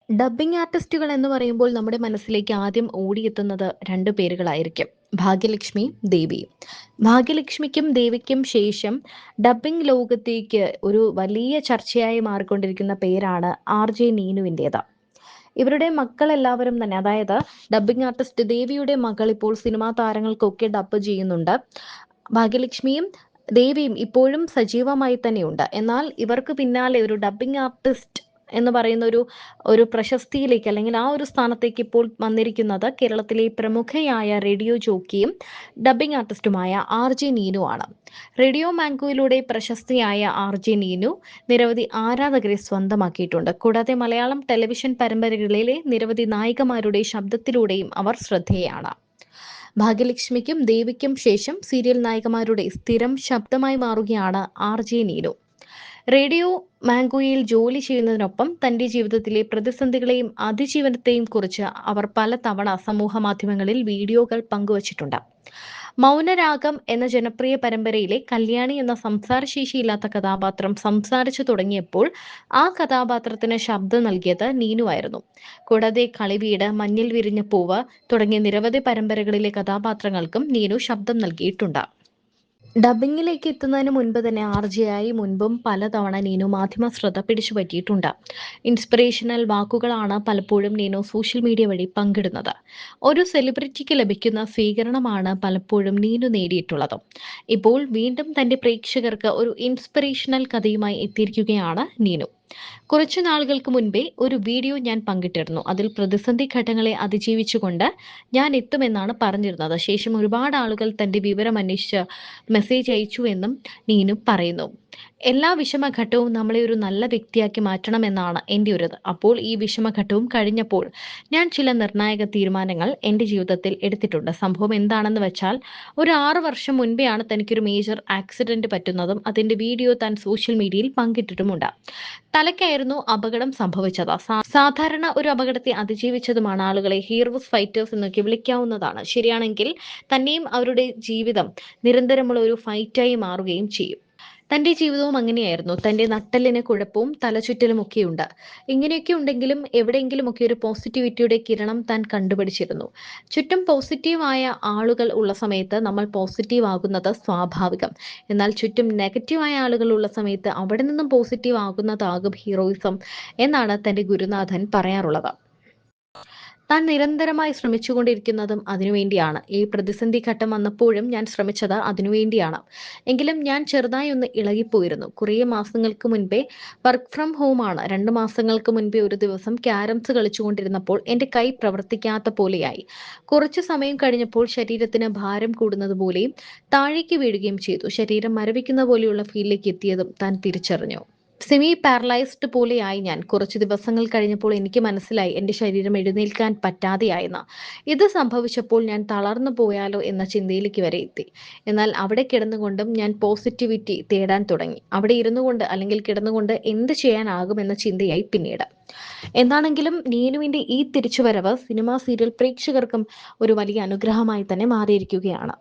Dubbing ആർട്ടിസ്റ്റുകൾ എന്ന് പറയുമ്പോൾ നമ്മുടെ മനസ്സിലേക്ക് ആദ്യം ഓടിയെത്തുന്നത് രണ്ട് പേരുകളായിരിക്കും. ഭാഗ്യലക്ഷ്മി, ദേവി. ഭാഗ്യലക്ഷ്മിക്കും ദേവിക്കും ശേഷം ഡബ്ബിംഗ് ലോകത്തേക്ക് ഒരു വലിയ ചർച്ചയായി മാറിക്കൊണ്ടിരിക്കുന്ന പേരാണ് RJ നീനുവിൻ്റേത്. ഇവരുടെ മക്കളെല്ലാവരും തന്നെ, അതായത് ഡബ്ബിംഗ് ആർട്ടിസ്റ്റ് ദേവിയുടെ മകൾ ഇപ്പോൾ സിനിമാ താരങ്ങൾക്കൊക്കെ ഡബ്ബ് ചെയ്യുന്നുണ്ട്. ഭാഗ്യലക്ഷ്മിയും ദേവിയും ഇപ്പോഴും സജീവമായി തന്നെയുണ്ട്. എന്നാൽ ഇവർക്ക് പിന്നാലെ ഒരു ഡബ്ബിംഗ് ആർട്ടിസ്റ്റ് എന്ന് പറയുന്ന ഒരു ഒരു പ്രശസ്തിയിലേക്ക്, അല്ലെങ്കിൽ ആ ഒരു സ്ഥാനത്തേക്ക് ഇപ്പോൾ വന്നിരിക്കുന്നത് കേരളത്തിലെ പ്രമുഖയായ റേഡിയോ ജോക്കിയും ഡബ്ബിംഗ് ആർട്ടിസ്റ്റുമായ RJ നീനു ആണ്. റേഡിയോ മാംഗോയിലൂടെ പ്രശസ്തിയായ RJ നീനു നിരവധി ആരാധകരെ സ്വന്തമാക്കിയിട്ടുണ്ട്. കൂടാതെ മലയാളം ടെലിവിഷൻ പരമ്പരകളിലെ നിരവധി നായികമാരുടെ ശബ്ദത്തിലൂടെയും അവർ ശ്രദ്ധേയയാണ്. ഭാഗ്യലക്ഷ്മിക്കും ദേവിക്കും ശേഷം സീരിയൽ നായികമാരുടെ സ്ഥിരം ശബ്ദമായി മാറുകയാണ് RJ നീനു. റേഡിയോ മാംഗോയിൽ ജോലി ചെയ്യുന്നതിനൊപ്പം തന്റെ ജീവിതത്തിലെ പ്രതിസന്ധികളെയും അതിജീവനത്തെയും കുറിച്ച് അവർ പലതവണ സമൂഹ മാധ്യമങ്ങളിൽ വീഡിയോകൾ പങ്കുവച്ചിട്ടുണ്ട്. മൗനരാഗം എന്ന ജനപ്രിയ പരമ്പരയിലെ കല്യാണി എന്ന സംസാരശേഷിയില്ലാത്ത കഥാപാത്രം സംസാരിച്ചു തുടങ്ങിയപ്പോൾ ആ കഥാപാത്രത്തിന് ശബ്ദം നൽകിയത് നീനുവായിരുന്നു. കൂടാതെ കളിവീട്, മഞ്ഞിൽ വിരിഞ്ഞ പൂവ് തുടങ്ങിയ നിരവധി പരമ്പരകളിലെ കഥാപാത്രങ്ങൾക്കും നീനു ശബ്ദം നൽകിയിട്ടുണ്ട്. ഡബ്ബിങ്ങിലേക്ക് എത്തുന്നതിന് മുൻപ് തന്നെ RJ മുൻപും പലതവണ നീനു മാധ്യമ ശ്രദ്ധ പിടിച്ചു പറ്റിയിട്ടുണ്ട്. ഇൻസ്പിറേഷണൽ വാക്കുകളാണ് പലപ്പോഴും നീനു സോഷ്യൽ മീഡിയ വഴി പങ്കിടുന്നത്. ഒരു സെലിബ്രിറ്റിക്ക് ലഭിക്കുന്ന സ്വീകരണമാണ് പലപ്പോഴും നീനു നേടിയിട്ടുള്ളത്. ഇപ്പോൾ വീണ്ടും തന്റെ പ്രേക്ഷകർക്ക് ഒരു ഇൻസ്പിറേഷണൽ കഥയുമായി എത്തിയിരിക്കുകയാണ് നീനു. കുറച്ചു നാളുകൾക്ക് മുൻപേ ഒരു വീഡിയോ ഞാൻ പങ്കിട്ടിരുന്നു. അതിൽ പ്രതിസന്ധി ഘട്ടങ്ങളെ അതിജീവിച്ചുകൊണ്ട് ഞാൻ എത്തുമെന്നാണ് പറഞ്ഞിരുന്നത്. ശേഷം ഒരുപാട് ആളുകൾ തന്റെ വിവരം അന്വേഷിച്ച് മെസ്സേജ് അയച്ചു എന്നും നീനു പറയുന്നു. എല്ലാ വിഷമഘട്ടവും നമ്മളെ ഒരു നല്ല വ്യക്തിയാക്കി മാറ്റണമെന്നാണ് എൻ്റെ ഒരു ഇത്. അപ്പോൾ ഈ വിഷമഘട്ടവും കഴിഞ്ഞപ്പോൾ ഞാൻ ചില നിർണായക തീരുമാനങ്ങൾ എൻ്റെ ജീവിതത്തിൽ എടുത്തിട്ടുണ്ട്. സംഭവം എന്താണെന്ന് വെച്ചാൽ, ഒരു 6 വർഷം മുൻപെയാണ് തനിക്കൊരു മേജർ ആക്സിഡന്റ് പറ്റുന്നതും അതിൻ്റെ വീഡിയോ താൻ സോഷ്യൽ മീഡിയയിൽ പങ്കിട്ടിട്ടുമുണ്ട്. തലയ്ക്കായിരുന്നു അപകടം സംഭവിച്ചത്. സാധാരണ ഒരു അപകടത്തെ അതിജീവിച്ചതുമാണ് ആളുകളെ ഹീറോസ്, ഫൈറ്റേഴ്സ് എന്നൊക്കെ വിളിക്കാവുന്നതാണ്. ശരിയാണെങ്കിൽ തന്നെയും അവരുടെ ജീവിതം നിരന്തരമുള്ള ഒരു ഫൈറ്റായി മാറുകയും ചെയ്യും. തന്റെ ജീവിതവും അങ്ങനെയായിരുന്നു. തന്റെ നട്ടെല്ലിന് കുഴപ്പവും തലചുറ്റലും ഒക്കെയുണ്ട്. ഇങ്ങനെയൊക്കെ ഉണ്ടെങ്കിലും എവിടെയെങ്കിലുമൊക്കെ ഒരു പോസിറ്റിവിറ്റിയുടെ കിരണം താൻ കണ്ടുപിടിച്ചിരുന്നു. ചുറ്റും പോസിറ്റീവായ ആളുകൾ ഉള്ള സമയത്ത് നമ്മൾ പോസിറ്റീവ് ആകുന്നത് സ്വാഭാവികം. എന്നാൽ ചുറ്റും നെഗറ്റീവായ ആളുകൾ ഉള്ള സമയത്ത് അവിടെ നിന്നും പോസിറ്റീവ് ആകുന്നതാകും ഹീറോയിസം എന്നാണ് തന്റെ ഗുരുനാഥൻ പറയാറുള്ളത്. താൻ നിരന്തരമായി ശ്രമിച്ചുകൊണ്ടിരിക്കുന്നതും അതിനുവേണ്ടിയാണ്. ഈ പ്രതിസന്ധി ഘട്ടം വന്നപ്പോഴും ഞാൻ ശ്രമിച്ചത് അതിനുവേണ്ടിയാണ്. എങ്കിലും ഞാൻ ചെറുതായി ഒന്ന് ഇളകിപ്പോയിരുന്നു. കുറേ മാസങ്ങൾക്ക് മുൻപേ വർക്ക് ഫ്രം ഹോമാണ്. 2 മാസങ്ങൾക്ക് മുൻപേ ഒരു ദിവസം ക്യാരംസ് കളിച്ചുകൊണ്ടിരുന്നപ്പോൾ എൻ്റെ കൈ പ്രവർത്തിക്കാത്ത പോലെയായി. കുറച്ചു സമയം കഴിഞ്ഞപ്പോൾ ശരീരത്തിന് ഭാരം കൂടുന്നത് പോലെയും താഴേക്ക് വീഴുകയും ചെയ്തു. ശരീരം മരവിക്കുന്ന പോലെയുള്ള ഫീലിലേക്ക് എത്തിയതും താൻ തിരിച്ചറിഞ്ഞു. സെമി പാരലൈസ്ഡ് പോലെയായി ഞാൻ. കുറച്ച് ദിവസങ്ങൾ കഴിഞ്ഞപ്പോൾ എനിക്ക് മനസ്സിലായി എൻ്റെ ശരീരം എഴുന്നേൽക്കാൻ പറ്റാതെയായെന്ന്. ഇത് സംഭവിച്ചപ്പോൾ ഞാൻ തളർന്നു പോയാലോ എന്ന ചിന്തയിലേക്ക് വരെ എത്തി. എന്നാൽ അവിടെ കിടന്നുകൊണ്ടും ഞാൻ പോസിറ്റിവിറ്റി തേടാൻ തുടങ്ങി. അവിടെ ഇരുന്നുകൊണ്ട് അല്ലെങ്കിൽ കിടന്നുകൊണ്ട് എന്ത് ചെയ്യാനാകുമെന്ന ചിന്തയായി പിന്നീട്. എന്താണെങ്കിലും നീനുവിൻ്റെ ഈ തിരിച്ചുവരവ് സിനിമാ സീരിയൽ പ്രേക്ഷകർക്കും ഒരു വലിയ അനുഗ്രഹമായി തന്നെ മാറിയിരിക്കുകയാണ്.